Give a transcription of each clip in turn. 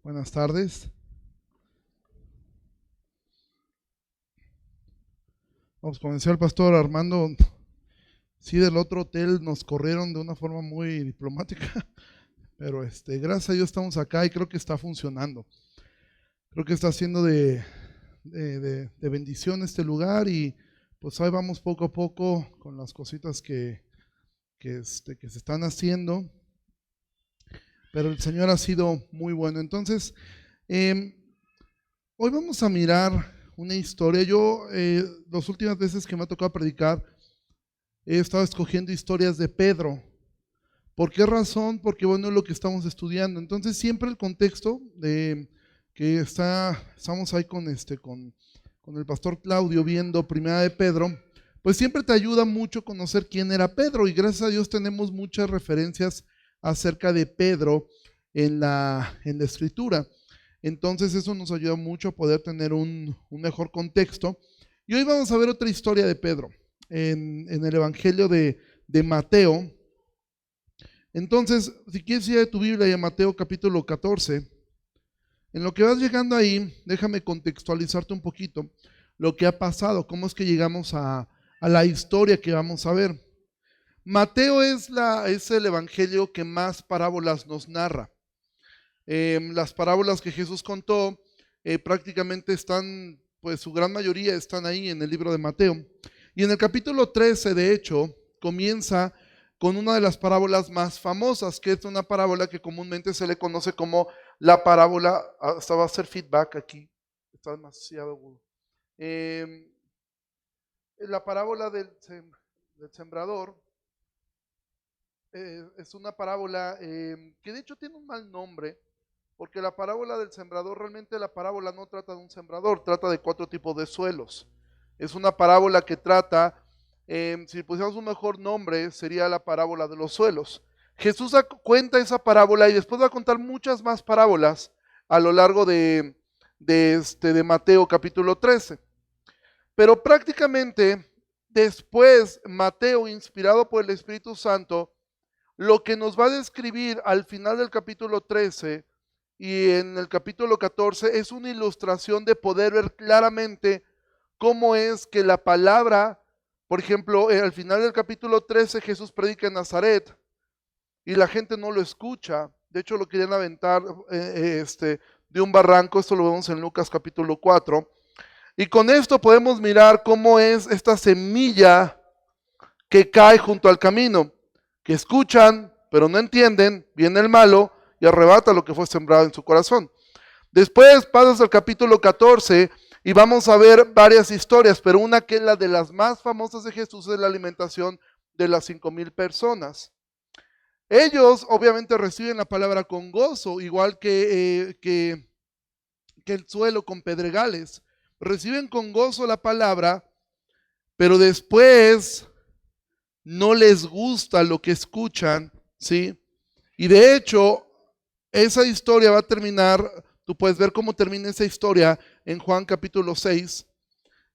Buenas tardes. Vamos, como decía el pastor Armando, sí, del otro hotel nos corrieron de una forma muy diplomática, pero gracias a Dios estamos acá y creo que está funcionando. Creo que está siendo de bendición este lugar y pues ahí vamos poco a poco con las cositas que se están haciendo, pero el Señor ha sido muy bueno. Entonces, eh, hoy vamos a mirar una historia. Yo, las últimas veces que me ha tocado predicar, he estado escogiendo historias de Pedro. ¿Por qué razón? Porque bueno, es lo que estamos estudiando. Entonces, siempre el contexto de que estamos ahí con el pastor Claudio viendo Primera de Pedro, pues siempre te ayuda mucho conocer quién era Pedro. Y gracias a Dios tenemos muchas referencias acerca de Pedro en la escritura. Entonces eso nos ayuda mucho a poder tener un mejor contexto. Y hoy vamos a ver otra historia de Pedro en el Evangelio de Mateo. Entonces, si quieres ir a tu Biblia y a Mateo capítulo 14, en lo que vas llegando ahí, déjame contextualizarte un poquito lo que ha pasado, cómo es que llegamos a la historia que vamos a ver. Mateo es el Evangelio que más parábolas nos narra. Las parábolas que Jesús contó prácticamente están, pues su gran mayoría están ahí en el libro de Mateo. Y en el capítulo 13, de hecho, comienza con una de las parábolas más famosas, que es una parábola que comúnmente se le conoce como la parábola, hasta va a hacer feedback aquí, está demasiado agudo. La parábola del sembrador es una parábola que de hecho tiene un mal nombre, porque la parábola del sembrador, realmente la parábola no trata de un sembrador, trata de 4 tipos de suelos. Es una parábola que trata, si pusiéramos un mejor nombre, sería la parábola de los suelos. Jesús cuenta esa parábola y después va a contar muchas más parábolas a lo largo de Mateo capítulo 13. Pero prácticamente después Mateo, inspirado por el Espíritu Santo, lo que nos va a describir al final del capítulo 13 y en el capítulo 14 es una ilustración de poder ver claramente cómo es que la palabra, por ejemplo, al final del capítulo 13 Jesús predica en Nazaret y la gente no lo escucha. De hecho lo querían aventar de un barranco. Esto lo vemos en Lucas capítulo 4. Y con esto podemos mirar cómo es esta semilla que cae junto al camino, que escuchan, pero no entienden, viene el malo y arrebata lo que fue sembrado en su corazón. Después pasas al capítulo 14 y vamos a ver varias historias, pero una que es la de las más famosas de Jesús es la alimentación de las 5,000 personas. Ellos obviamente reciben la palabra con gozo, igual que el suelo con pedregales. Reciben con gozo la palabra, pero después no les gusta lo que escuchan, ¿sí? Y de hecho, esa historia va a terminar, tú puedes ver cómo termina esa historia en Juan capítulo 6,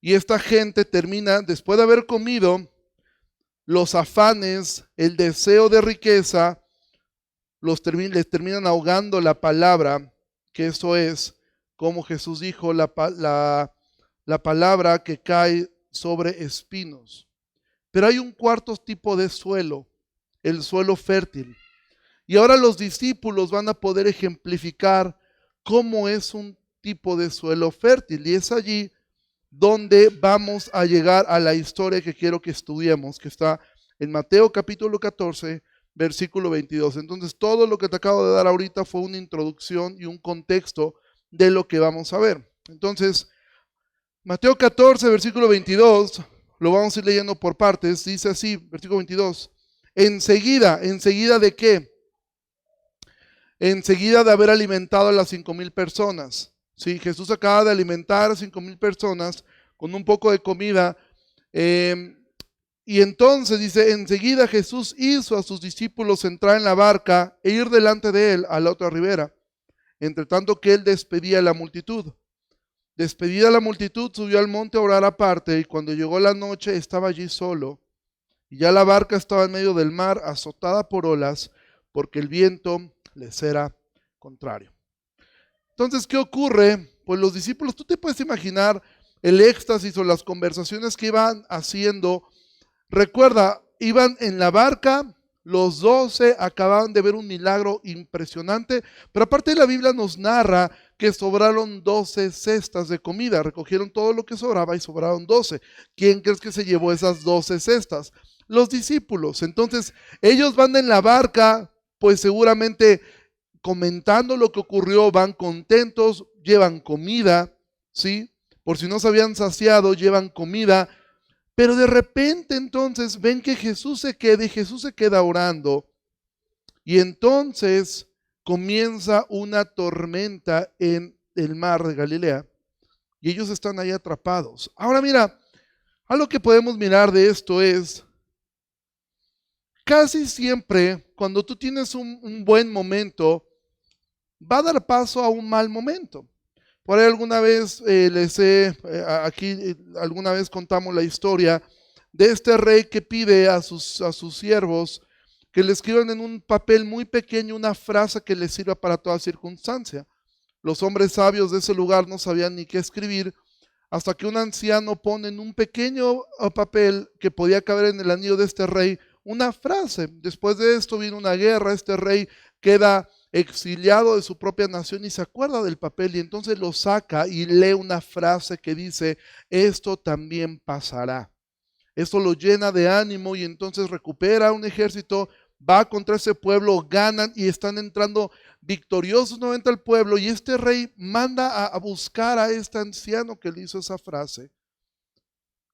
y esta gente termina, después de haber comido, los afanes, el deseo de riqueza, les terminan ahogando la palabra, que eso es, como Jesús dijo, la palabra que cae sobre espinos. Pero hay un cuarto tipo de suelo, el suelo fértil. Y ahora los discípulos van a poder ejemplificar cómo es un tipo de suelo fértil. Y es allí donde vamos a llegar a la historia que quiero que estudiemos, que está en Mateo capítulo 14, versículo 22. Entonces todo lo que te acabo de dar ahorita fue una introducción y un contexto de lo que vamos a ver. Entonces, Mateo 14, versículo 22, lo vamos a ir leyendo por partes, dice así, versículo 22, enseguida ¿de qué? Enseguida de haber alimentado a las 5,000 personas. ¿Sí? Jesús acaba de alimentar a 5,000 personas con un poco de comida. Y entonces dice, enseguida Jesús hizo a sus discípulos entrar en la barca e ir delante de él a la otra ribera, entre tanto que él despedía a la multitud. Despedida la multitud, subió al monte a orar aparte, y cuando llegó la noche estaba allí solo. Y ya la barca estaba en medio del mar, azotada por olas, porque el viento les era contrario. Entonces, ¿qué ocurre? Pues los discípulos, tú te puedes imaginar el éxtasis o las conversaciones que iban haciendo. Recuerda, iban en la barca, los 12 acababan de ver un milagro impresionante, pero aparte la Biblia nos narra que sobraron 12 cestas de comida, recogieron todo lo que sobraba y sobraron 12. ¿Quién crees que se llevó esas 12 cestas? Los discípulos. Entonces, ellos van en la barca, pues seguramente comentando lo que ocurrió, van contentos, llevan comida, ¿sí? Por si no se habían saciado, llevan comida. Pero de repente entonces ven que Jesús se queda y Jesús se queda orando. Y entonces comienza una tormenta en el mar de Galilea. Y ellos están ahí atrapados. Ahora mira, algo que podemos mirar de esto es, casi siempre cuando tú tienes un buen momento, va a dar paso a un mal momento. Por ahí alguna vez alguna vez contamos la historia de este rey que pide a sus siervos que le escriban en un papel muy pequeño una frase que les sirva para toda circunstancia. Los hombres sabios de ese lugar no sabían ni qué escribir, hasta que un anciano pone en un pequeño papel que podía caber en el anillo de este rey una frase. Después de esto vino una guerra, este rey queda exiliado de su propia nación y se acuerda del papel y entonces lo saca y lee una frase que dice: esto también pasará. Esto lo llena de ánimo y entonces recupera un ejército, va contra ese pueblo, ganan y están entrando victoriosos nuevamente al pueblo, y este rey manda a buscar a este anciano que le hizo esa frase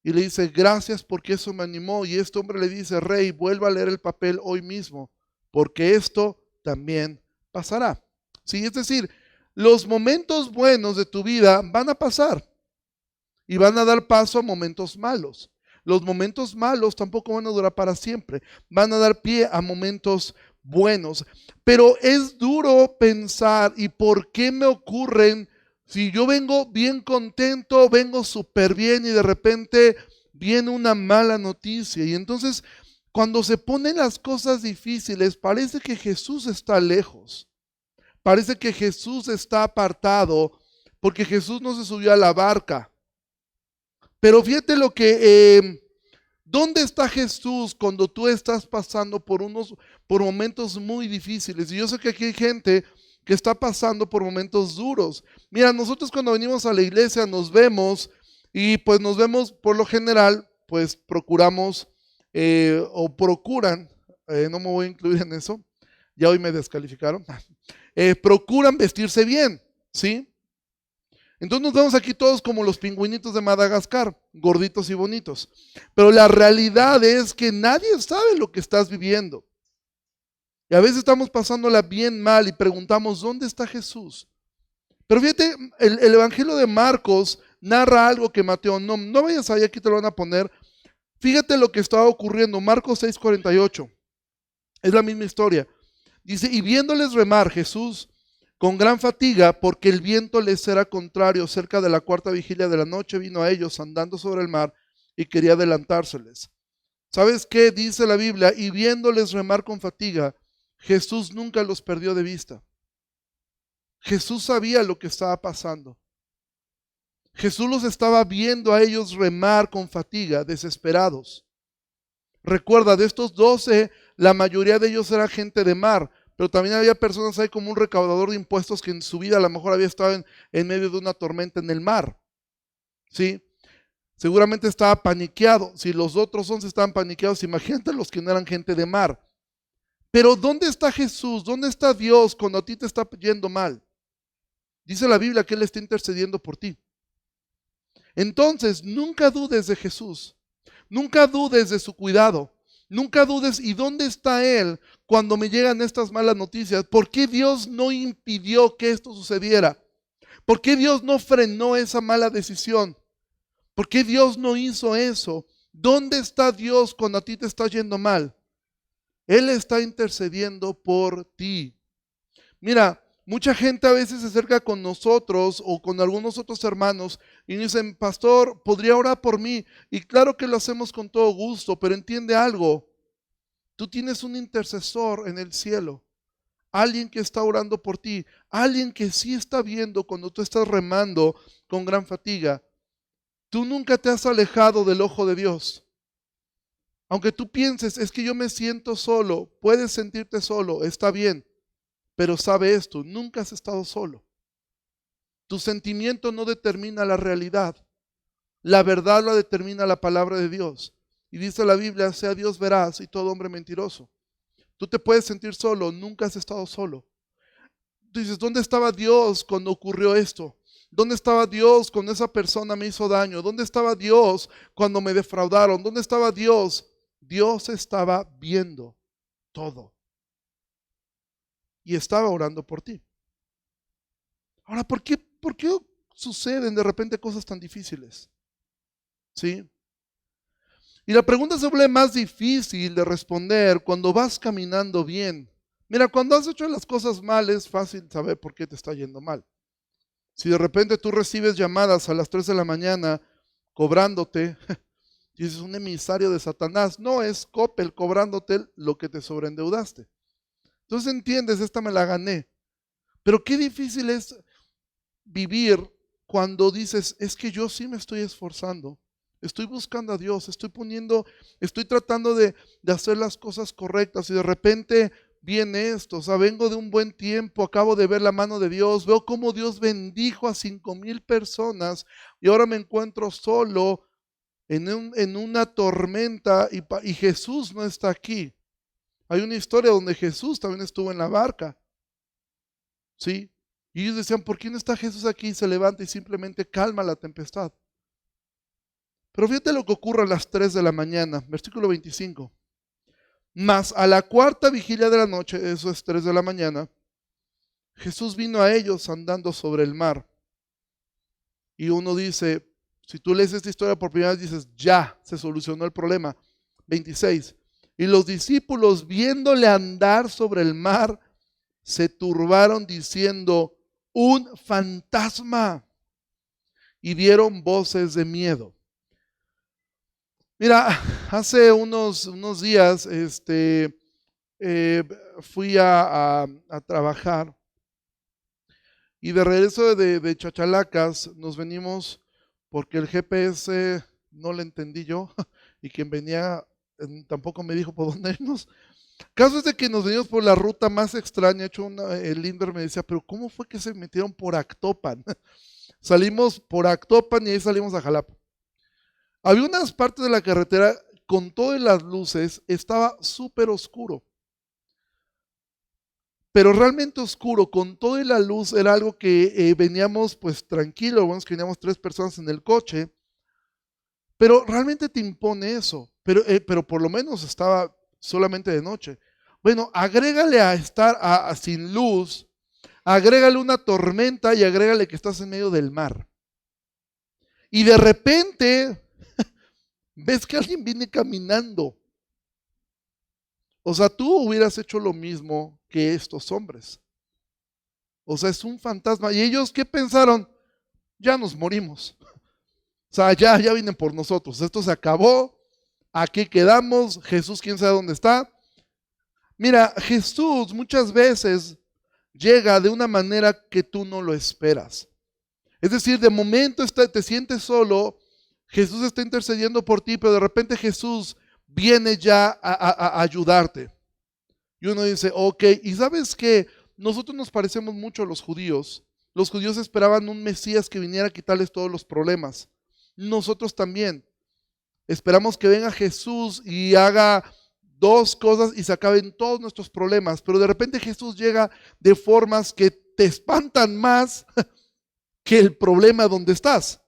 y le dice: gracias porque eso me animó. Y este hombre le dice: rey, vuelva a leer el papel hoy mismo, porque esto también pasará. Sí, es decir, los momentos buenos de tu vida van a pasar y van a dar paso a momentos malos. Los momentos malos tampoco van a durar para siempre, van a dar pie a momentos buenos. Pero es duro pensar, ¿y por qué me ocurren? Si yo vengo bien contento, vengo súper bien y de repente viene una mala noticia. Y entonces cuando se ponen las cosas difíciles, parece que Jesús está lejos. Parece que Jesús está apartado porque Jesús no se subió a la barca. Pero fíjate ¿dónde está Jesús cuando tú estás pasando por momentos muy difíciles? Y yo sé que aquí hay gente que está pasando por momentos duros. Mira, nosotros cuando venimos a la iglesia nos vemos y pues nos vemos por lo general, pues procuramos o procuran, no me voy a incluir en eso, ya hoy me descalificaron, procuran vestirse bien, ¿sí? Entonces nos vemos aquí todos como los pingüinitos de Madagascar, gorditos y bonitos. Pero la realidad es que nadie sabe lo que estás viviendo. Y a veces estamos pasándola bien mal y preguntamos: ¿dónde está Jesús? Pero fíjate, el Evangelio de Marcos narra algo que Mateo no vayas ahí, aquí te lo van a poner. Fíjate lo que estaba ocurriendo, Marcos 6:48. Es la misma historia. Dice: y viéndoles remar Jesús con gran fatiga, porque el viento les era contrario, cerca de la cuarta vigilia de la noche, vino a ellos andando sobre el mar y quería adelantárseles. ¿Sabes qué dice la Biblia? Y viéndoles remar con fatiga, Jesús nunca los perdió de vista. Jesús sabía lo que estaba pasando. Jesús los estaba viendo a ellos remar con fatiga, desesperados. Recuerda, de estos 12, la mayoría de ellos era gente de mar, pero también había personas ahí como un recaudador de impuestos que en su vida a lo mejor había estado en medio de una tormenta en el mar, ¿sí? Seguramente estaba paniqueado. Si los otros 11 estaban paniqueados, imagínate los que no eran gente de mar. Pero ¿dónde está Jesús? ¿Dónde está Dios cuando a ti te está yendo mal? Dice la Biblia que Él está intercediendo por ti. Entonces, nunca dudes de Jesús. Nunca dudes de su cuidado. Nunca dudes, ¿y dónde está Él cuando me llegan estas malas noticias? ¿Por qué Dios no impidió que esto sucediera? ¿Por qué Dios no frenó esa mala decisión? ¿Por qué Dios no hizo eso? ¿Dónde está Dios cuando a ti te está yendo mal? Él está intercediendo por ti. Mira, mucha gente a veces se acerca con nosotros o con algunos otros hermanos y dicen: pastor, ¿podría orar por mí? Y claro que lo hacemos con todo gusto, pero entiende algo: tú tienes un intercesor en el cielo. alguien que está orando por ti, alguien que sí está viendo cuando tú estás remando con gran fatiga. Tú nunca te has alejado del ojo de Dios. Aunque tú pienses, es que yo me siento solo, puedes sentirte solo, está bien, pero sabe esto, nunca has estado solo. Tu sentimiento no determina la realidad. La verdad la determina la palabra de Dios. Y dice la Biblia, sea Dios veraz y todo hombre mentiroso. Tú te puedes sentir solo, nunca has estado solo. Tú dices, ¿dónde estaba Dios cuando ocurrió esto? ¿Dónde estaba Dios cuando esa persona me hizo daño? ¿Dónde estaba Dios cuando me defraudaron? ¿Dónde estaba Dios? Dios estaba viendo todo. Y estaba orando por ti. Ahora, ¿por qué suceden de repente cosas tan difíciles? ¿Sí? Y la pregunta se vuelve más difícil de responder cuando vas caminando bien. Mira, cuando has hecho las cosas mal es fácil saber por qué te está yendo mal. Si de repente tú recibes llamadas a las 3 de la mañana cobrándote, y dices, un emisario de Satanás. No, es Coppel cobrándote lo que te sobreendeudaste. Entonces entiendes, esta me la gané. Pero qué difícil es vivir cuando dices, es que yo sí me estoy esforzando. Estoy buscando a Dios, estoy tratando de hacer las cosas correctas y de repente viene esto, o sea, vengo de un buen tiempo, acabo de ver la mano de Dios, veo cómo Dios bendijo a 5,000 personas y ahora me encuentro solo en una tormenta y Jesús no está aquí. Hay una historia donde Jesús también estuvo en la barca, ¿sí? Y ellos decían, ¿por qué no está Jesús aquí? Se levanta y simplemente calma la tempestad. Pero fíjate lo que ocurre a las 3 de la mañana, versículo 25. Mas a la cuarta vigilia de la noche, eso es 3 de la mañana, Jesús vino a ellos andando sobre el mar. Y uno dice, si tú lees esta historia por primera vez, dices, ya se solucionó el problema. 26. Y los discípulos, viéndole andar sobre el mar, se turbaron diciendo, un fantasma. Y dieron voces de miedo. Mira, hace unos días fui a trabajar y de regreso de Chachalacas nos venimos porque el GPS no lo entendí yo y quien venía tampoco me dijo por dónde irnos. Caso es de que nos venimos por la ruta más extraña. El Linder me decía, pero ¿cómo fue que se metieron por Actopan? Salimos por Actopan y ahí salimos a Jalapa. Había unas partes de la carretera con todas las luces, estaba súper oscuro. Pero realmente oscuro, con toda la luz, era algo que veníamos pues tranquilo, bueno, es que veníamos 3 personas en el coche, pero realmente te impone eso, pero por lo menos estaba solamente de noche. Bueno, agrégale a estar sin luz, agrégale una tormenta y agrégale que estás en medio del mar. Y de repente ves que alguien viene caminando. O sea, tú hubieras hecho lo mismo que estos hombres. O sea, es un fantasma. ¿Y ellos qué pensaron? Ya nos morimos. O sea, ya vienen por nosotros. Esto se acabó. Aquí quedamos. Jesús, quién sabe dónde está. Mira, Jesús muchas veces llega de una manera que tú no lo esperas. Es decir, de momento te sientes solo. Jesús está intercediendo por ti, pero de repente Jesús viene ya a ayudarte. Y uno dice, ok, y ¿sabes qué? Nosotros nos parecemos mucho a los judíos. Los judíos esperaban un Mesías que viniera a quitarles todos los problemas. Nosotros también. Esperamos que venga Jesús y haga 2 cosas y se acaben todos nuestros problemas. Pero de repente Jesús llega de formas que te espantan más que el problema donde estás.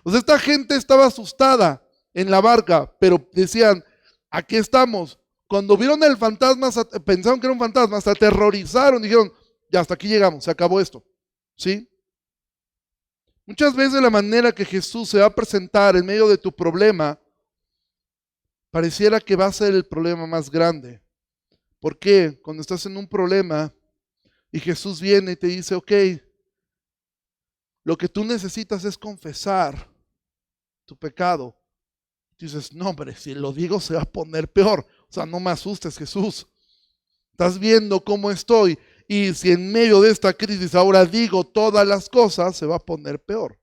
O sea, esta gente estaba asustada en la barca, pero decían, aquí estamos. Cuando vieron el fantasma, pensaron que era un fantasma, se aterrorizaron, dijeron, ya hasta aquí llegamos, se acabó esto. ¿Sí? Muchas veces la manera que Jesús se va a presentar en medio de tu problema, pareciera que va a ser el problema más grande. ¿Por qué? Cuando estás en un problema y Jesús viene y te dice, ok, lo que tú necesitas es confesar tu pecado. Dices, no, hombre, si lo digo se va a poner peor. O sea, no me asustes, Jesús. Estás viendo cómo estoy. y si en medio de esta crisis ahora digo todas las cosas, se va a poner peor.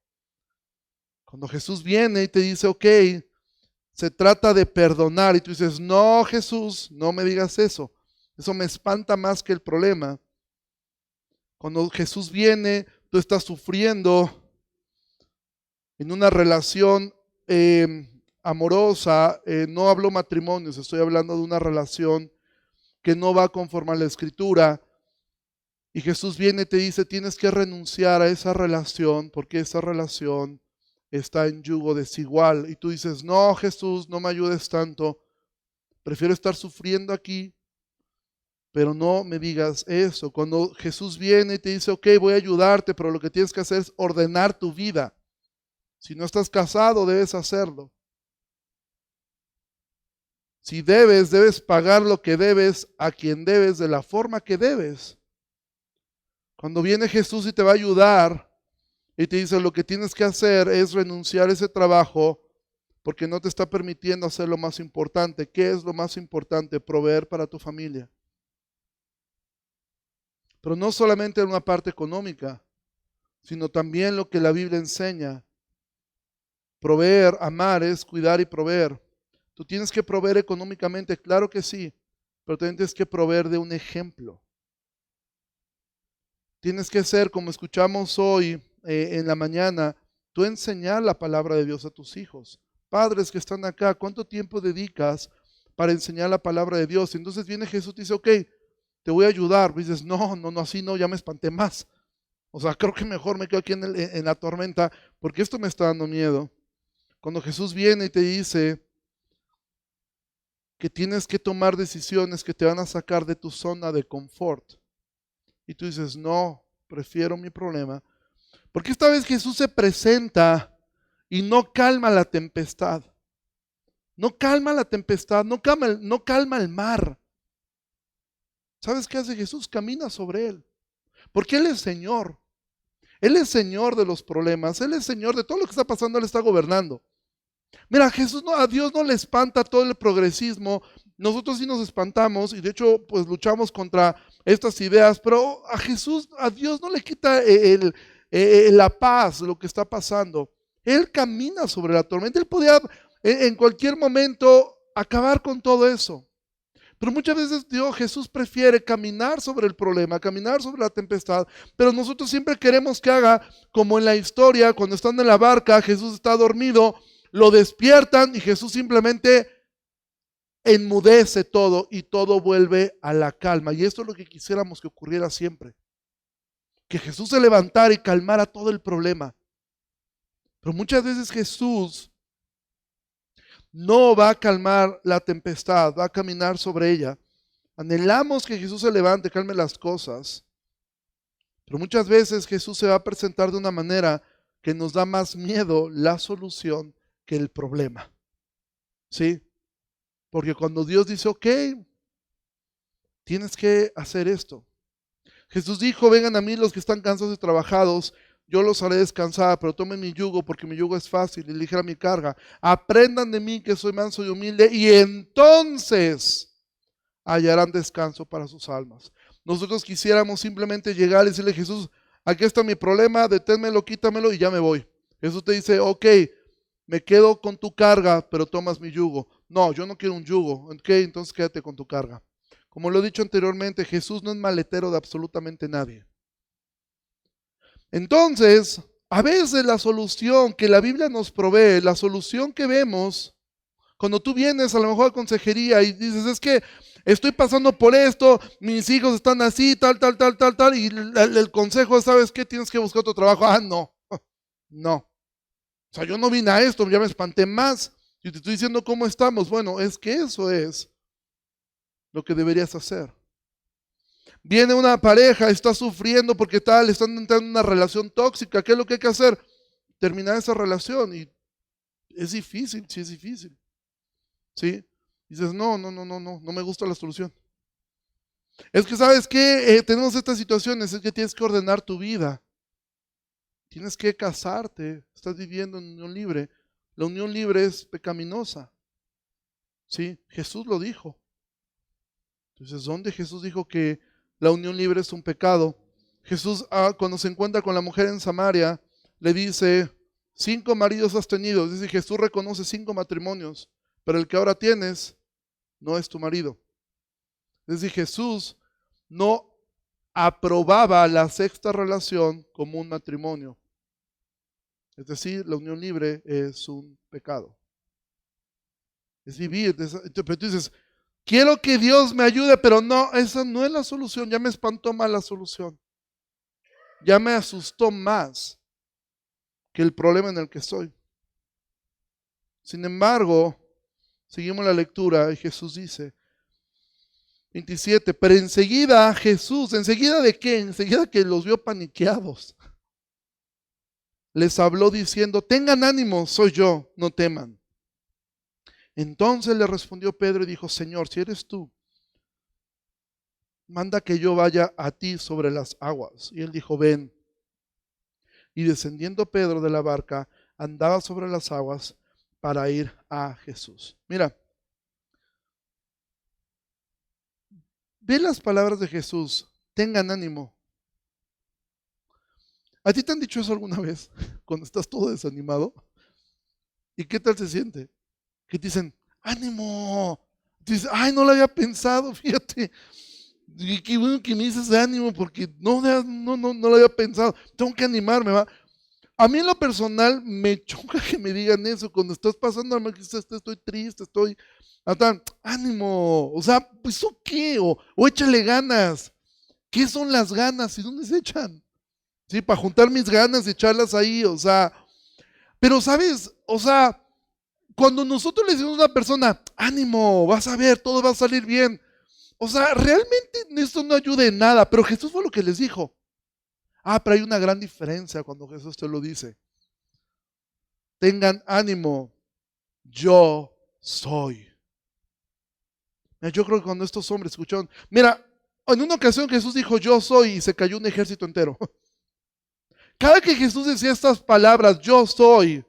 Cuando Jesús viene y te dice, ok, se trata de perdonar, y tú dices, no, Jesús, no me digas eso. Eso me espanta más que el problema. Cuando Jesús viene, tú estás sufriendo en una relación amorosa, no hablo matrimonios, estoy hablando de una relación que no va conforme a la Escritura, y Jesús viene y te dice, tienes que renunciar a esa relación, porque esa relación está en yugo desigual, y tú dices, no, Jesús, no me ayudes tanto, prefiero estar sufriendo aquí, pero no me digas eso. Cuando Jesús viene y te dice, ok, voy a ayudarte, pero lo que tienes que hacer es ordenar tu vida. Si no estás casado, debes hacerlo. Si debes, debes pagar lo que debes a quien debes de la forma que debes. Cuando viene Jesús y te va a ayudar y te dice lo que tienes que hacer es renunciar a ese trabajo porque no te está permitiendo hacer lo más importante. ¿Qué es lo más importante? Proveer para tu familia. Pero no solamente en una parte económica, sino también lo que la Biblia enseña. Proveer, amar es cuidar y proveer. Tú tienes que proveer económicamente, claro que sí, pero también tienes que proveer de un ejemplo. Tienes que ser, como escuchamos hoy en la mañana, tú enseñar la palabra de Dios a tus hijos. Padres que están acá, ¿cuánto tiempo dedicas para enseñar la palabra de Dios? Entonces viene Jesús y te dice, ok, te voy a ayudar. Y dices, no, así no, ya me espanté más. O sea, creo que mejor me quedo aquí en la tormenta porque esto me está dando miedo. Cuando Jesús viene y te dice que tienes que tomar decisiones que te van a sacar de tu zona de confort. Y tú dices, no, prefiero mi problema. Porque esta vez Jesús se presenta y no calma la tempestad. No calma la tempestad, no calma el mar. ¿Sabes qué hace Jesús? Camina sobre él. Porque Él es Señor. Él es Señor de los problemas. Él es Señor de todo lo que está pasando. Él está gobernando. Mira, a Dios no le espanta todo el progresismo. Nosotros sí nos espantamos y de hecho pues luchamos contra estas ideas, pero a Dios no le quita la paz, lo que está pasando. Él camina sobre la tormenta. Él podía en cualquier momento acabar con todo eso. Pero muchas veces Jesús prefiere caminar sobre el problema, caminar sobre la tempestad, pero nosotros siempre queremos que haga como en la historia, cuando están en la barca, Jesús está dormido, lo despiertan y Jesús simplemente enmudece todo y todo vuelve a la calma. Y esto es lo que quisiéramos que ocurriera siempre. Que Jesús se levantara y calmara todo el problema. Pero muchas veces Jesús no va a calmar la tempestad, va a caminar sobre ella. Anhelamos que Jesús se levante, calme las cosas. Pero muchas veces Jesús se va a presentar de una manera que nos da más miedo la solución que el problema. ¿Sí? Porque cuando Dios dice, ok, tienes que hacer esto. Jesús dijo, vengan a mí los que están cansados y trabajados, yo los haré descansar, pero tomen mi yugo porque mi yugo es fácil y ligera mi carga. Aprendan de mí que soy manso y humilde y entonces hallarán descanso para sus almas. Nosotros quisiéramos simplemente llegar y decirle, Jesús, aquí está mi problema, deténmelo, quítamelo y ya me voy. Jesús te dice, ok, me quedo con tu carga, pero tomas mi yugo. No, yo no quiero un yugo. Ok, entonces quédate con tu carga. Como lo he dicho anteriormente, Jesús no es maletero de absolutamente nadie. Entonces, a veces la solución que la Biblia nos provee, la solución que vemos, cuando tú vienes a lo mejor a consejería y dices, es que estoy pasando por esto, mis hijos están así, tal, y el consejo, ¿sabes qué? Tienes que buscar otro trabajo. No, no. O sea, yo no vine a esto, ya me espanté más. Y te estoy diciendo cómo estamos. Bueno, es que eso es lo que deberías hacer. Viene una pareja, está sufriendo porque están entrando en una relación tóxica. ¿Qué es lo que hay que hacer? Terminar esa relación. Y es difícil, sí es difícil. ¿Sí? Dices, no me gusta la solución. Es que, ¿sabes qué? Tenemos estas situaciones, es que tienes que ordenar tu vida. Tienes que casarte, estás viviendo en unión libre. La unión libre es pecaminosa. ¿Sí? Jesús lo dijo. Entonces, ¿dónde Jesús dijo que la unión libre es un pecado. Jesús, cuando se encuentra con la mujer en Samaria, le dice, 5 maridos has tenido. Dice, Jesús reconoce 5 matrimonios, pero el que ahora tienes no es tu marido. Es decir, Jesús no aprobaba la sexta relación como un matrimonio. Es decir, la unión libre es un pecado. Es vivir. Pero tú dices, quiero que Dios me ayude, pero no, esa no es la solución. Ya me espantó más la solución. Ya me asustó más que el problema en el que estoy. Sin embargo, seguimos la lectura y Jesús dice, 27, pero enseguida Jesús, ¿enseguida de qué? Enseguida que los vio paniqueados. Les habló diciendo, tengan ánimo, soy yo, no teman. Entonces le respondió Pedro y dijo, Señor, si eres tú, manda que yo vaya a ti sobre las aguas. Y él dijo, ven. Y descendiendo Pedro de la barca, andaba sobre las aguas para ir a Jesús. Mira, ve las palabras de Jesús, tengan ánimo. ¿A ti te han dicho eso alguna vez? Cuando estás todo desanimado. ¿Y qué tal se siente? Que te dicen, ánimo. Dices, ay, no lo había pensado, fíjate. Y qué bueno que me dices ánimo, porque no lo había pensado. Tengo que animarme, ¿va? A mí en lo personal me choca que me digan eso. Cuando estás pasando, estoy triste, estoy ánimo. O sea, pues ¿eso qué? O échale ganas. ¿Qué son las ganas? ¿Y dónde se echan? Sí, para juntar mis ganas y echarlas ahí, o sea. Pero, ¿sabes? O sea, cuando nosotros le decimos a una persona, ánimo, vas a ver, todo va a salir bien. O sea, realmente esto no ayuda en nada, pero Jesús fue lo que les dijo. Pero hay una gran diferencia cuando Jesús te lo dice. Tengan ánimo, yo soy. Yo creo que cuando estos hombres escucharon, mira, en una ocasión Jesús dijo, yo soy, y se cayó un ejército entero. Cada que Jesús decía estas palabras, yo soy,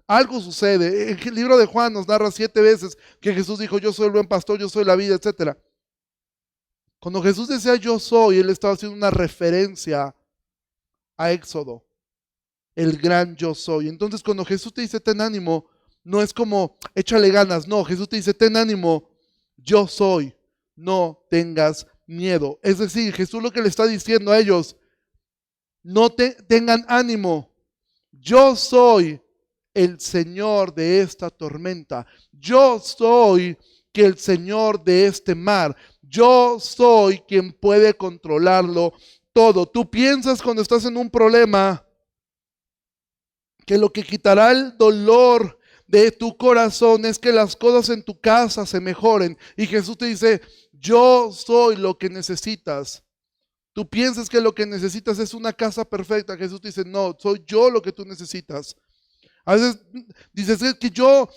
algo sucede. En el libro de Juan nos narra 7 veces que Jesús dijo, yo soy el buen pastor, yo soy la vida, etc. Cuando Jesús decía yo soy, él estaba haciendo una referencia a Éxodo, el gran yo soy. Entonces cuando Jesús te dice ten ánimo, no es como échale ganas, no, Jesús te dice ten ánimo, yo soy, no tengas miedo. Es decir, Jesús lo que le está diciendo a ellos, no tengan ánimo, yo soy el Señor de esta tormenta, yo soy que el Señor de este mar, yo soy quien puede controlarlo todo. Tú piensas cuando estás en un problema que lo que quitará el dolor de tu corazón es que las cosas en tu casa se mejoren, y Jesús te dice, yo soy lo que necesitas. Tú piensas que lo que necesitas es una casa perfecta. Jesús te dice, no, soy yo lo que tú necesitas. A veces dices, es que yo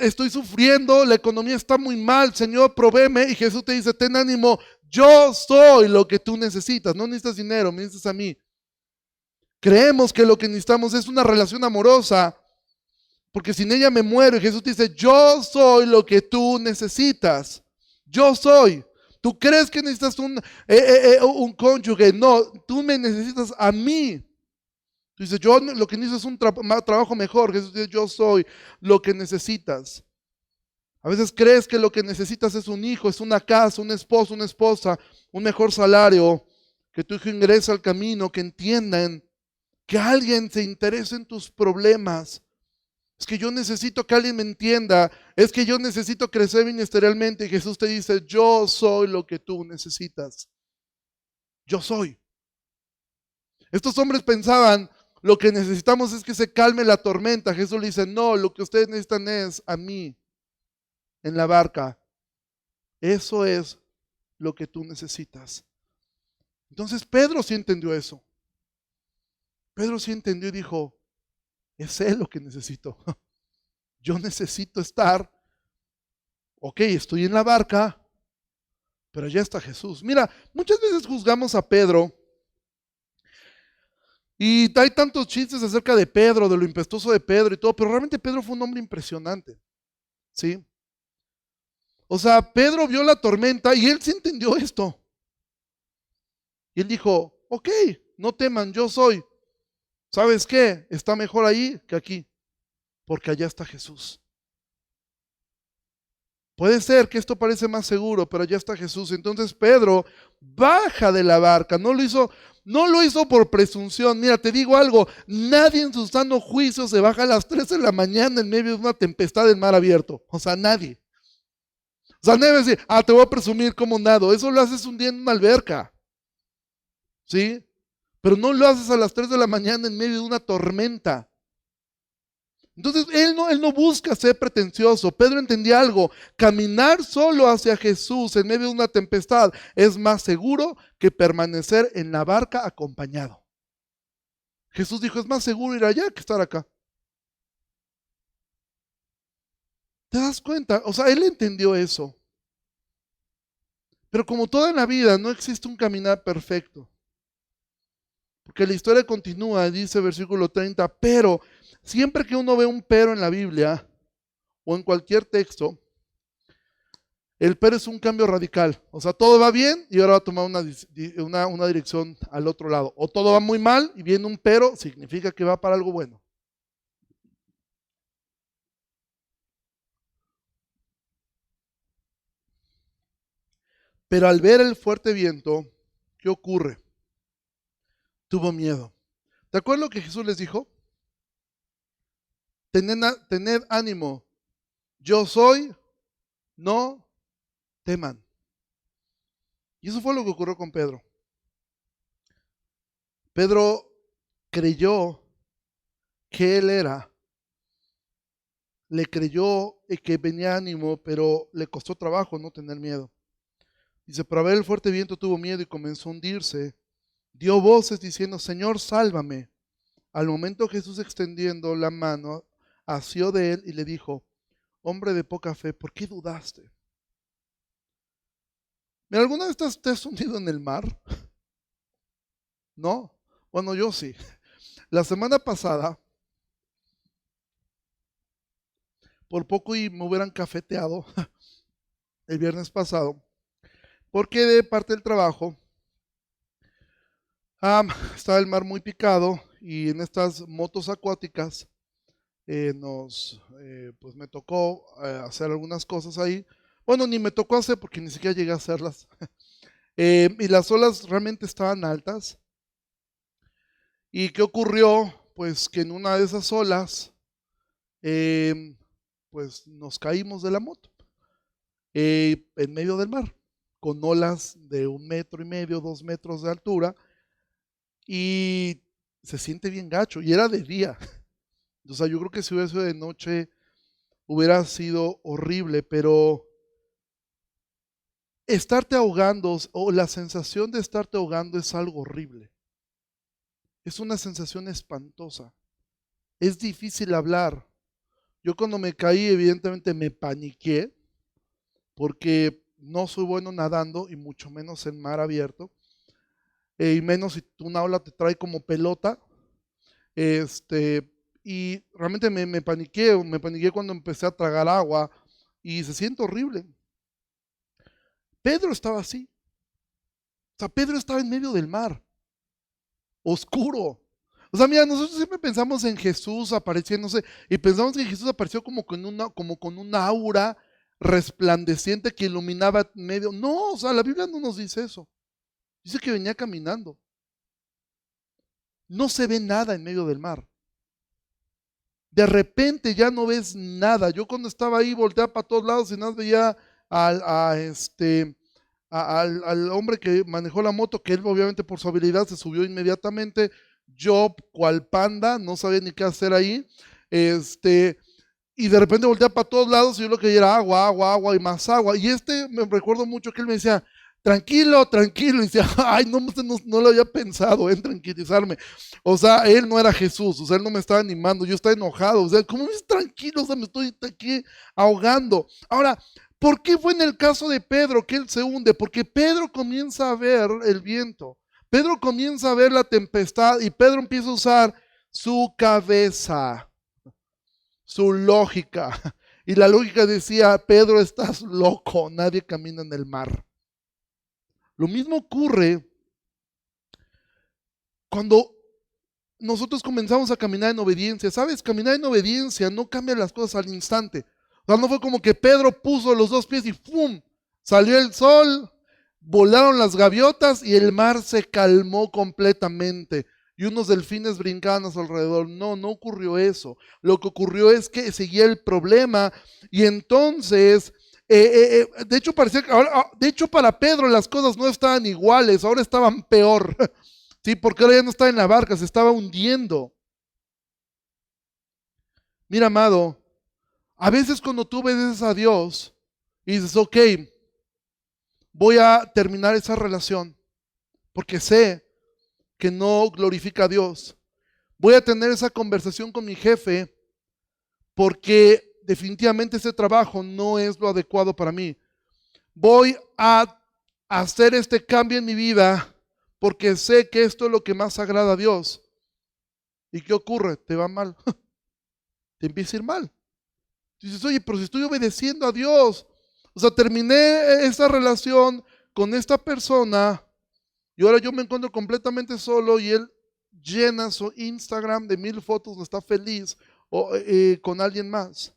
estoy sufriendo, la economía está muy mal, Señor, provéeme. Y Jesús te dice, ten ánimo, yo soy lo que tú necesitas. No necesitas dinero, me necesitas a mí. Creemos que lo que necesitamos es una relación amorosa, porque sin ella me muero. Y Jesús te dice, yo soy lo que tú necesitas. Yo soy. ¿Tú crees que necesitas un cónyuge? No, tú me necesitas a mí. Tú dices, yo lo que necesito es un trabajo mejor. Jesús dice, yo soy lo que necesitas. A veces crees que lo que necesitas es un hijo, es una casa, un esposo, una esposa, un mejor salario, que tu hijo ingrese al camino, que entiendan, que alguien se interese en tus problemas. Es que yo necesito que alguien me entienda, es que yo necesito crecer ministerialmente. Y Jesús te dice, yo soy lo que tú necesitas. Yo soy. Estos hombres pensaban, lo que necesitamos es que se calme la tormenta. Jesús le dice, no, lo que ustedes necesitan es a mí en la barca. Eso es lo que tú necesitas. Entonces Pedro sí entendió eso. Pedro sí entendió y dijo, es él lo que necesito. Yo necesito estar, ok, estoy en la barca, pero ya está Jesús. Mira, muchas veces juzgamos a Pedro y hay tantos chistes acerca de Pedro, de lo impetuoso de Pedro y todo, pero realmente Pedro fue un hombre impresionante, ¿sí? O sea, Pedro vio la tormenta y él sí entendió esto. Y él dijo, ok, no teman, yo soy. ¿Sabes qué? Está mejor ahí que aquí, porque allá está Jesús. Puede ser que esto parece más seguro, pero allá está Jesús. Entonces Pedro baja de la barca. No lo hizo por presunción. Mira, te digo algo, nadie en su sano juicio se baja a las 3 de la mañana en medio de una tempestad en mar abierto. O sea, nadie. O sea, nadie va a decir, te voy a presumir cómo nado. Eso lo haces un día en una alberca. ¿Sí? Pero no lo haces a las 3 de la mañana en medio de una tormenta. Entonces, él no busca ser pretencioso. Pedro entendía algo: caminar solo hacia Jesús en medio de una tempestad es más seguro que permanecer en la barca acompañado. Jesús dijo, es más seguro ir allá que estar acá. ¿Te das cuenta? O sea, él entendió eso. Pero como toda en la vida, no existe un caminar perfecto. Porque la historia continúa, dice versículo 30, pero siempre que uno ve un pero en la Biblia o en cualquier texto, el pero es un cambio radical. O sea, todo va bien y ahora va a tomar una dirección al otro lado. O todo va muy mal y viene un pero, significa que va para algo bueno. Pero al ver el fuerte viento, ¿qué ocurre? Tuvo miedo. ¿Te acuerdas lo que Jesús les dijo? Tened ánimo. Yo soy, no teman. Y eso fue lo que ocurrió con Pedro. Pedro creyó que él era, le creyó que venía ánimo, pero le costó trabajo no tener miedo. Dice, pero a ver el fuerte viento tuvo miedo y comenzó a hundirse. Dio voces diciendo, Señor, sálvame. Al momento Jesús, extendiendo la mano, asió de él y le dijo, hombre de poca fe, ¿por qué dudaste? Mira, ¿alguna vez te has hundido en el mar? ¿No? Bueno, yo sí. La semana pasada, por poco y me hubieran cafeteado el viernes pasado, porque de parte del trabajo estaba el mar muy picado y en estas motos acuáticas pues me tocó hacer algunas cosas ahí. Bueno, ni me tocó hacer porque ni siquiera llegué a hacerlas. Y las olas realmente estaban altas. ¿Y qué ocurrió? Pues que en una de esas olas, pues nos caímos de la moto en medio del mar, con olas de 1,5 metros, 2 metros de altura, y se siente bien gacho, y era de día. O sea, yo creo que si hubiera sido de noche hubiera sido horrible, pero estarte ahogando o la sensación de estarte ahogando es algo horrible. Es una sensación espantosa. Es difícil hablar. Yo cuando me caí, evidentemente me paniqué, porque no soy bueno nadando y mucho menos en mar abierto, y menos si una ola te trae como pelota. Y realmente me paniqué cuando empecé a tragar agua y se siente horrible. Pedro estaba así. O sea, Pedro estaba en medio del mar, oscuro. O sea, mira, nosotros siempre pensamos en Jesús apareciéndose y pensamos que Jesús apareció como con una aura resplandeciente que iluminaba medio. No, o sea, la Biblia no nos dice eso. Dice que venía caminando. No se ve nada en medio del mar. De repente ya no ves nada. Yo cuando estaba ahí volteaba para todos lados y nada veía al hombre que manejó la moto, que él obviamente por su habilidad se subió inmediatamente. Yo, cual panda, no sabía ni qué hacer ahí. Y de repente volteaba para todos lados y yo lo que veía era agua, agua, agua y más agua. Y me recuerdo mucho que él me decía, tranquilo, tranquilo. Y decía, ay, no lo había pensado en tranquilizarme. O sea, él no era Jesús, o sea, él no me estaba animando, yo estaba enojado. O sea, ¿cómo me dices tranquilo? O sea, me estoy aquí ahogando. Ahora, ¿por qué fue en el caso de Pedro que él se hunde? Porque Pedro comienza a ver el viento, Pedro comienza a ver la tempestad y Pedro empieza a usar su cabeza, su lógica. Y la lógica decía, Pedro, estás loco, nadie camina en el mar. Lo mismo ocurre Cuando nosotros comenzamos a caminar en obediencia, ¿sabes? Caminar en obediencia no cambia las cosas al instante. O sea, no fue como que Pedro puso los dos pies y ¡pum! Salió el sol, volaron las gaviotas y el mar se calmó completamente. Y unos delfines brincaban a su alrededor. No, no ocurrió eso. Lo que ocurrió es que seguía el problema y entonces, de hecho parecía que de hecho para Pedro las cosas no estaban iguales, ahora estaban peor. Sí, porque ahora ya no estaba en la barca, se estaba hundiendo. Mira, amado, a veces cuando tú obedeces a Dios y dices, ok, voy a terminar esa relación porque sé que no glorifica a Dios. Voy a tener esa conversación con mi jefe porque definitivamente ese trabajo no es lo adecuado para mí. Voy a hacer este cambio en mi vida porque sé que esto es lo que más agrada a Dios. ¿Y qué ocurre? Te va mal. Te empieza a ir mal. Dices, oye, pero si estoy obedeciendo a Dios. O sea, terminé esta relación con esta persona y ahora yo me encuentro completamente solo y él llena su Instagram de 1000 fotos donde está feliz con alguien más.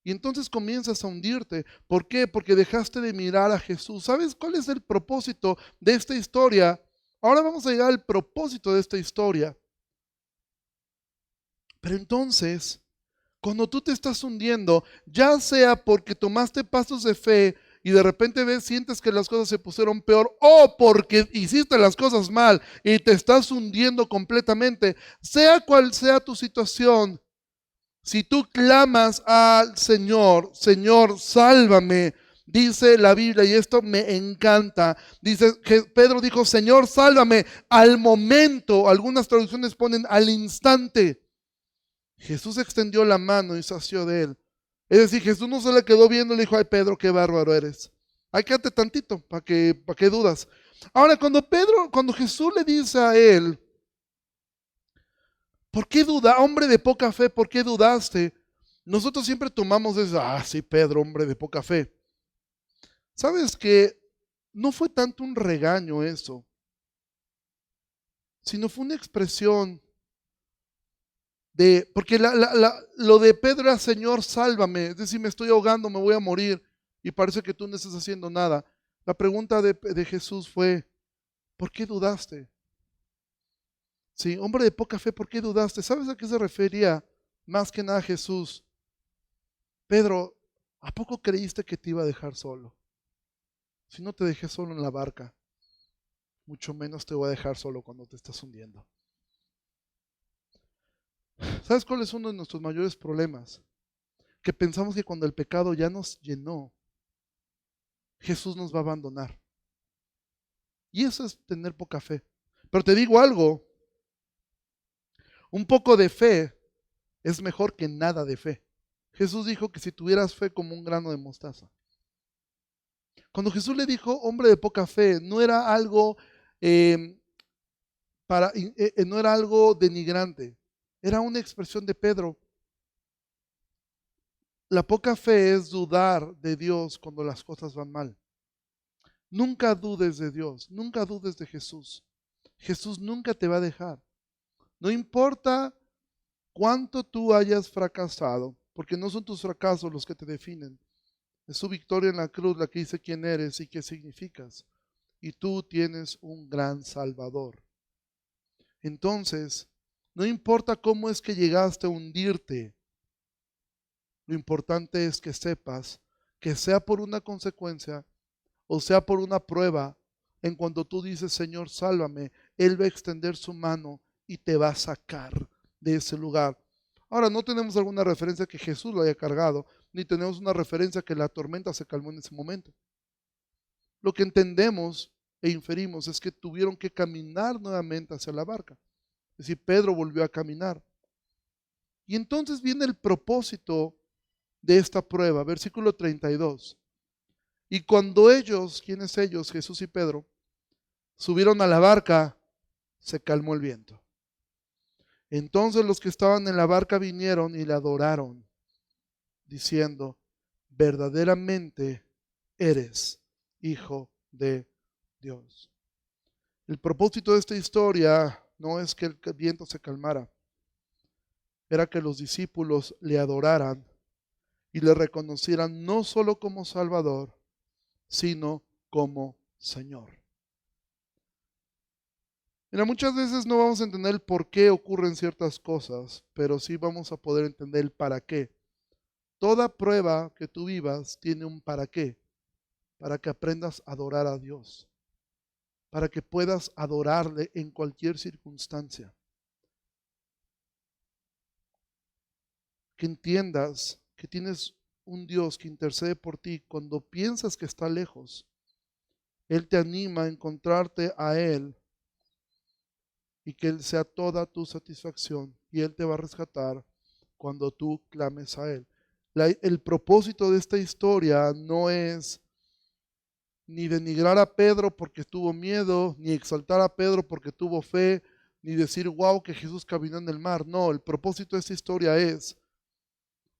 Y entonces comienzas a hundirte. ¿Por qué? Porque dejaste de mirar a Jesús. ¿Sabes cuál es el propósito de esta historia? Ahora vamos a llegar al propósito de esta historia. Pero entonces, cuando tú te estás hundiendo, ya sea porque tomaste pasos de fe y de repente sientes que las cosas se pusieron peor, o porque hiciste las cosas mal y te estás hundiendo completamente, sea cual sea tu situación, si tú clamas al Señor, Señor, sálvame, dice la Biblia, y esto me encanta, dice que Pedro dijo, Señor, sálvame, al momento, algunas traducciones ponen al instante. Jesús extendió la mano y sació de él. Es decir, Jesús no se le quedó viendo y le dijo, ay Pedro, qué bárbaro eres. Ay, quédate tantito, ¿para qué dudas? Ahora, cuando Jesús le dice a él, ¿por qué duda, hombre de poca fe, por qué dudaste? Nosotros siempre tomamos eso, sí, Pedro, hombre de poca fe. ¿Sabes que no fue tanto un regaño eso, sino fue una expresión porque lo de Pedro era, Señor, sálvame, es decir, me estoy ahogando, me voy a morir y parece que tú no estás haciendo nada. La pregunta de Jesús fue, ¿por qué dudaste? Sí, hombre de poca fe, ¿por qué dudaste? ¿Sabes a qué se refería más que nada Jesús? Pedro, ¿a poco creíste que te iba a dejar solo? Si no te dejé solo en la barca, mucho menos te voy a dejar solo cuando te estás hundiendo. ¿Sabes cuál es uno de nuestros mayores problemas? Que pensamos que cuando el pecado ya nos llenó, Jesús nos va a abandonar. Y eso es tener poca fe. Pero te digo algo, un poco de fe es mejor que nada de fe. Jesús dijo que si tuvieras fe como un grano de mostaza. Cuando Jesús le dijo hombre de poca fe, no era algo eh, no era algo denigrante, era una expresión de Pedro. La poca fe es dudar de Dios cuando las cosas van mal. Nunca dudes de Dios, nunca dudes de Jesús. Jesús nunca te va a dejar. No importa cuánto tú hayas fracasado, porque no son tus fracasos los que te definen. Es su victoria en la cruz la que dice quién eres y qué significas. Y tú tienes un gran Salvador. Entonces, no importa cómo es que llegaste a hundirte, lo importante es que sepas que sea por una consecuencia o sea por una prueba, en cuanto tú dices, Señor, sálvame, Él va a extender su mano y te va a sacar de ese lugar. Ahora, no tenemos alguna referencia que Jesús lo haya cargado, ni tenemos una referencia que la tormenta se calmó en ese momento. Lo que entendemos e inferimos es que tuvieron que caminar nuevamente hacia la barca. Es decir, Pedro volvió a caminar. Y entonces viene el propósito de esta prueba, versículo 32. Y cuando ellos, ¿quiénes ellos? Jesús y Pedro, subieron a la barca, se calmó el viento. Entonces los que estaban en la barca vinieron y le adoraron, diciendo, verdaderamente eres Hijo de Dios. El propósito de esta historia no es que el viento se calmara, era que los discípulos le adoraran y le reconocieran no solo como Salvador, sino como Señor. Mira, muchas veces no vamos a entender el por qué ocurren ciertas cosas, pero sí vamos a poder entender el para qué. Toda prueba que tú vivas tiene un para qué, para que aprendas a adorar a Dios, para que puedas adorarle en cualquier circunstancia. Que entiendas que tienes un Dios que intercede por ti cuando piensas que está lejos. Él te anima a encontrarte a Él y que Él sea toda tu satisfacción y Él te va a rescatar cuando tú clames a Él. El propósito de esta historia no es ni denigrar a Pedro porque tuvo miedo, ni exaltar a Pedro porque tuvo fe, ni decir, wow, que Jesús caminó en el mar. No, el propósito de esta historia es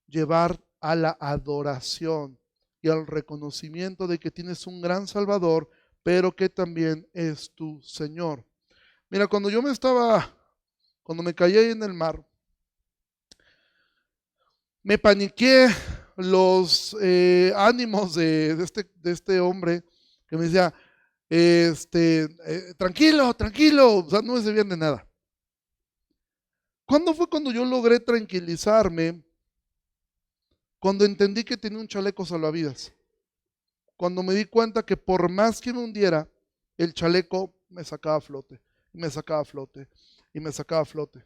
llevar a la adoración y al reconocimiento de que tienes un gran Salvador, pero que también es tu Señor. Mira, cuando me caí ahí en el mar, me paniqué los ánimos de este hombre que me decía, tranquilo, tranquilo, o sea, no me servían de nada. ¿Cuándo fue cuando yo logré tranquilizarme? Cuando entendí que tenía un chaleco salvavidas. Cuando me di cuenta que por más que me hundiera, el chaleco me sacaba a flote, y me sacaba a flote, y me sacaba a flote.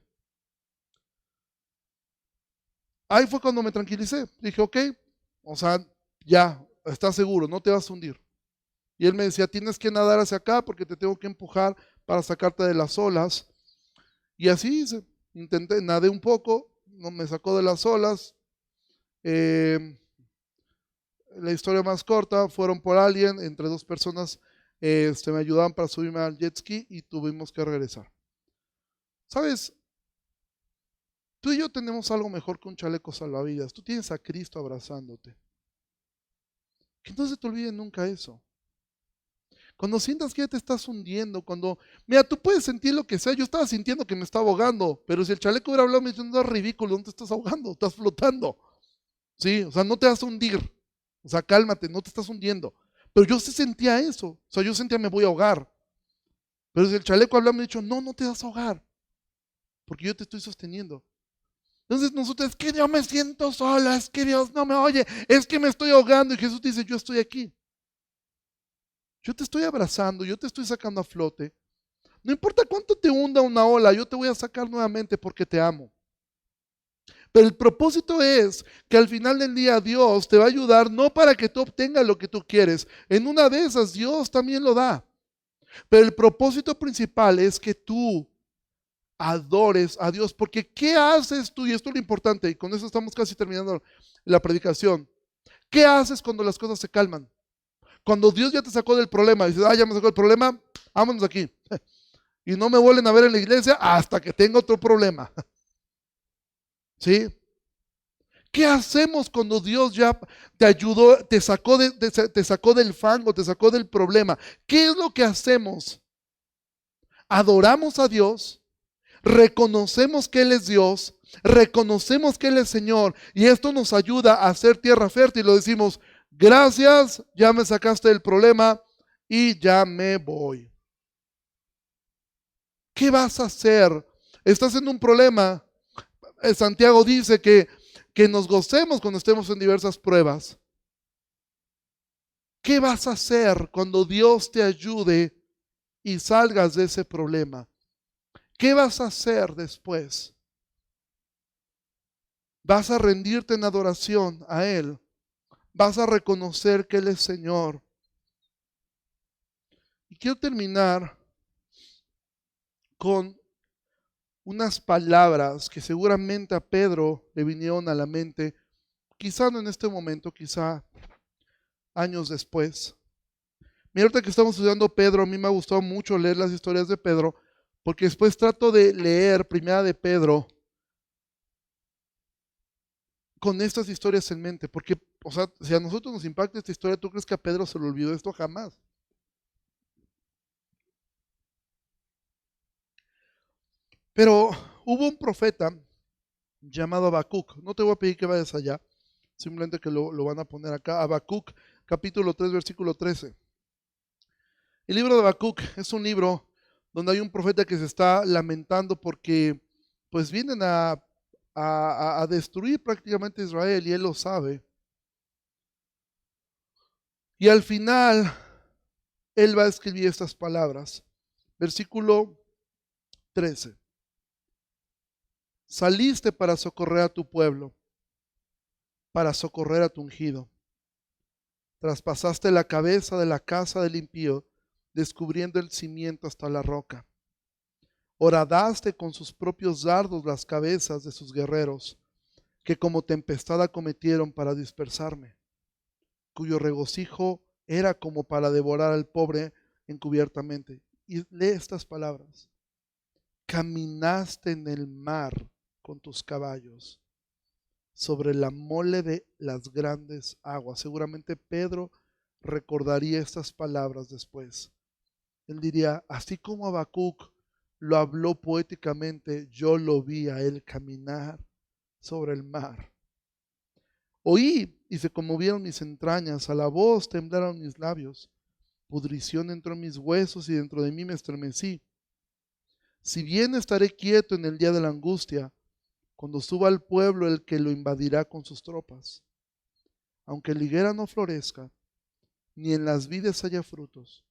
Ahí fue cuando me tranquilicé. Dije, ok, o sea, ya, estás seguro, no te vas a hundir. Y él me decía, tienes que nadar hacia acá porque te tengo que empujar para sacarte de las olas. Y así hice. Intenté, nadé un poco, no me sacó de las olas. La historia más corta, fueron por alguien, entre dos personas me ayudaban para subirme al jet ski y tuvimos que regresar. ¿Sabes? Tú y yo tenemos algo mejor que un chaleco salvavidas. Tú tienes a Cristo abrazándote. Que no se te olvide nunca eso. Cuando sientas que ya te estás hundiendo, mira, tú puedes sentir lo que sea. Yo estaba sintiendo que me estaba ahogando, pero si el chaleco hubiera hablado, me dice, no es ridículo, no te estás ahogando, estás flotando. Sí, o sea, no te vas a hundir. O sea, cálmate, no te estás hundiendo. Pero yo sí sentía eso. O sea, yo sentía me voy a ahogar. Pero si el chaleco hablaba, me ha dicho, no, no te vas a ahogar, porque yo te estoy sosteniendo. Entonces nosotros, es que yo me siento sola, es que Dios no me oye, es que me estoy ahogando. Y Jesús dice, yo estoy aquí. Yo te estoy abrazando, yo te estoy sacando a flote. No importa cuánto te hunda una ola, yo te voy a sacar nuevamente porque te amo. Pero el propósito es que al final del día Dios te va a ayudar no para que tú obtengas lo que tú quieres. En una de esas Dios también lo da. Pero el propósito principal es que tú adores a Dios. Porque ¿qué haces tú? Y esto es lo importante, y con eso estamos casi terminando la predicación. ¿Qué haces cuando las cosas se calman? Cuando Dios ya te sacó del problema, dices, ya me sacó el problema, vámonos aquí. Y no me vuelven a ver en la iglesia hasta que tenga otro problema. ¿Sí? ¿Qué hacemos cuando Dios ya te ayudó, te sacó del fango, te sacó del problema? ¿Qué es lo que hacemos? Adoramos a Dios, reconocemos que Él es Dios, reconocemos que Él es Señor, y esto nos ayuda a hacer tierra fértil. Lo decimos, gracias, ya me sacaste del problema y ya me voy. ¿Qué vas a hacer? Estás en un problema. Santiago dice que nos gocemos cuando estemos en diversas pruebas. ¿Qué vas a hacer cuando Dios te ayude y salgas de ese problema? ¿Qué vas a hacer después? ¿Vas a rendirte en adoración a Él? ¿Vas a reconocer que Él es Señor? Y quiero terminar con unas palabras que seguramente a Pedro le vinieron a la mente, quizá no en este momento, quizá años después. Mira, ahorita que estamos estudiando Pedro, a mí me ha gustado mucho leer las historias de Pedro, porque después trato de leer Primera de Pedro con estas historias en mente, porque, o sea, si a nosotros nos impacta esta historia, ¿tú crees que a Pedro se le olvidó esto? Jamás. Pero hubo un profeta llamado Habacuc. No te voy a pedir que vayas allá, simplemente que lo van a poner acá. Habacuc, capítulo 3, versículo 13. El libro de Habacuc es un libro donde hay un profeta que se está lamentando porque pues vienen a destruir prácticamente Israel y él lo sabe. Y al final él va a escribir estas palabras. Versículo 13. Saliste para socorrer a tu pueblo, para socorrer a tu ungido. Traspasaste la cabeza de la casa del impío, descubriendo el cimiento hasta la roca. Horadaste con sus propios dardos las cabezas de sus guerreros, que como tempestad acometieron para dispersarme, cuyo regocijo era como para devorar al pobre encubiertamente. Y lee estas palabras. Caminaste en el mar con tus caballos, sobre la mole de las grandes aguas. Seguramente Pedro recordaría estas palabras después. Él diría, así como Habacuc lo habló poéticamente, yo lo vi a él caminar sobre el mar. Oí y se conmovieron mis entrañas, a la voz temblaron mis labios, pudrición entró en mis huesos y dentro de mí me estremecí. Si bien estaré quieto en el día de la angustia, cuando suba al pueblo el que lo invadirá con sus tropas. Aunque la higuera no florezca, ni en las vides haya frutos,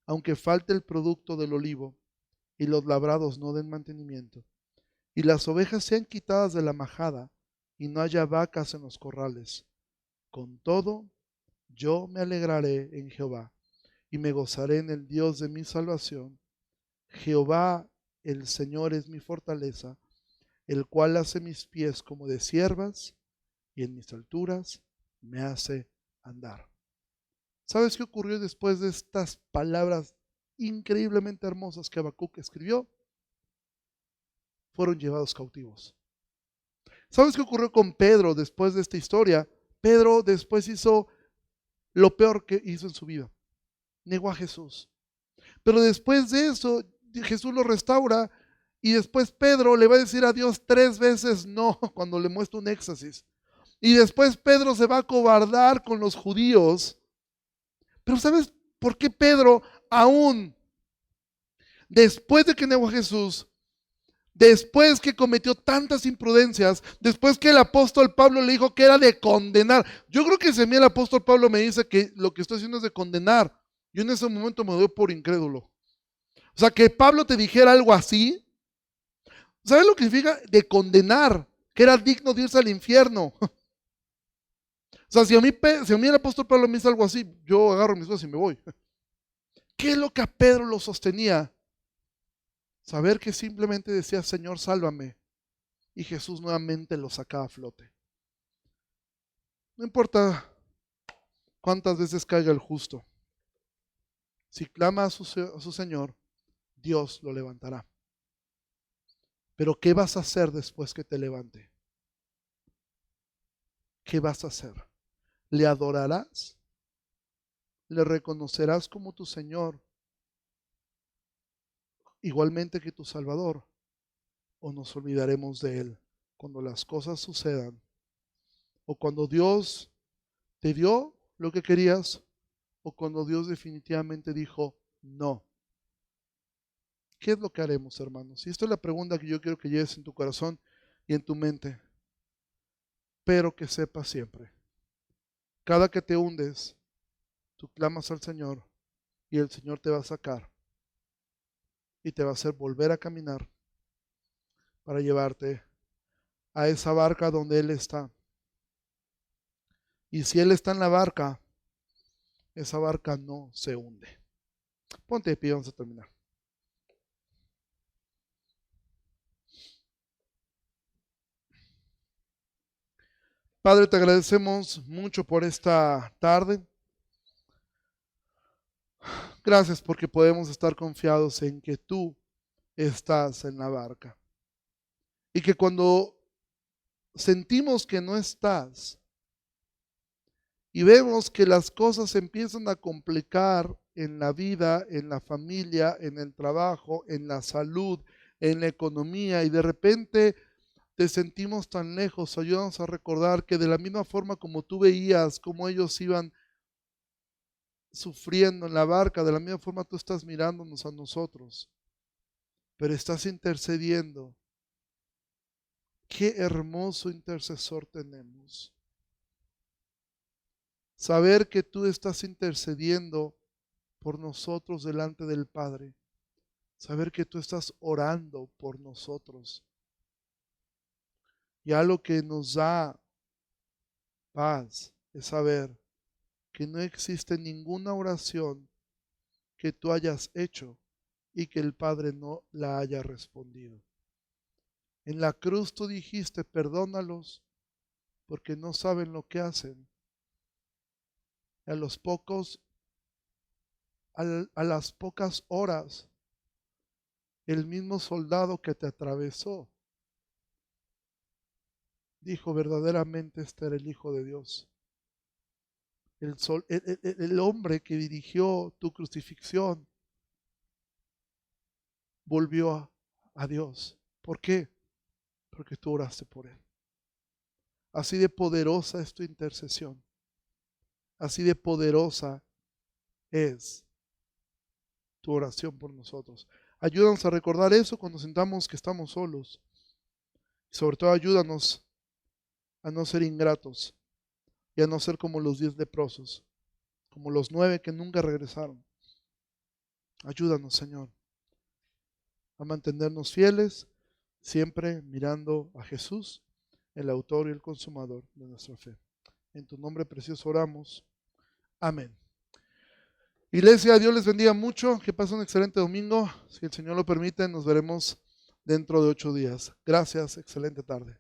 aunque falte el producto del olivo, y los labrados no den mantenimiento, y las ovejas sean quitadas de la majada, y no haya vacas en los corrales. Con todo, yo me alegraré en Jehová, y me gozaré en el Dios de mi salvación. Jehová, el Señor, es mi fortaleza, el cual hace mis pies como de ciervas, y en mis alturas me hace andar. ¿Sabes qué ocurrió después de estas palabras increíblemente hermosas que Habacuc escribió? Fueron llevados cautivos. ¿Sabes qué ocurrió con Pedro después de esta historia? Pedro después hizo lo peor que hizo en su vida. Negó a Jesús. Pero después de eso, Jesús lo restaura y después Pedro le va a decir a Dios 3 veces no cuando le muestra un éxtasis. Y después Pedro se va a acobardar con los judíos. Pero ¿sabes por qué Pedro, aún después de que negó a Jesús, después que cometió tantas imprudencias, después que el apóstol Pablo le dijo que era de condenar? Yo creo que si a mí el apóstol Pablo me dice que lo que estoy haciendo es de condenar, yo en ese momento me doy por incrédulo. O sea, que Pablo te dijera algo así, ¿sabes lo que significa de condenar? Que era digno de irse al infierno. O sea, si a mí el apóstol Pablo me dice algo así, yo agarro mis cosas y me voy. ¿Qué es lo que a Pedro lo sostenía? Saber que simplemente decía, Señor, sálvame. Y Jesús nuevamente lo sacaba a flote. No importa cuántas veces caiga el justo. Si clama a su Señor, Dios lo levantará. Pero ¿qué vas a hacer después que te levante? ¿Qué vas a hacer? ¿Le adorarás? ¿Le reconocerás como tu Señor, igualmente que tu Salvador? ¿O nos olvidaremos de Él cuando las cosas sucedan? ¿O cuando Dios te dio lo que querías? ¿O cuando Dios definitivamente dijo no? ¿Qué es lo que haremos, hermanos? Y esta es la pregunta que yo quiero que lleves en tu corazón y en tu mente. Pero que sepas siempre, cada que te hundes, tú clamas al Señor y el Señor te va a sacar y te va a hacer volver a caminar para llevarte a esa barca donde Él está. Y si Él está en la barca, esa barca no se hunde. Ponte de pie, vamos a terminar. Padre, te agradecemos mucho por esta tarde. Gracias porque podemos estar confiados en que tú estás en la barca. Y que cuando sentimos que no estás y vemos que las cosas se empiezan a complicar en la vida, en la familia, en el trabajo, en la salud, en la economía y de repente te sentimos tan lejos. Ayúdanos a recordar que de la misma forma como tú veías cómo ellos iban sufriendo en la barca, de la misma forma tú estás mirándonos a nosotros, pero estás intercediendo. Qué hermoso intercesor tenemos. Saber que tú estás intercediendo por nosotros delante del Padre. Saber que tú estás orando por nosotros. Y algo que nos da paz es saber que no existe ninguna oración que tú hayas hecho y que el Padre no la haya respondido. En la cruz tú dijiste, perdónalos porque no saben lo que hacen. A los pocos, a las pocas horas, el mismo soldado que te atravesó dijo, verdaderamente este era el Hijo de Dios. El hombre que dirigió tu crucifixión volvió a Dios. ¿Por qué? Porque tú oraste por él. Así de poderosa es tu intercesión. Así de poderosa es tu oración por nosotros. Ayúdanos a recordar eso cuando sintamos que estamos solos. Y sobre todo ayúdanos a no ser ingratos y a no ser como los 10 leprosos, como los 9 que nunca regresaron. Ayúdanos, Señor, a mantenernos fieles, siempre mirando a Jesús, el autor y el consumador de nuestra fe. En tu nombre precioso oramos. Amén. Iglesia, Dios les bendiga mucho, que pasen un excelente domingo. Si el Señor lo permite, nos veremos dentro de 8 días. Gracias, excelente tarde.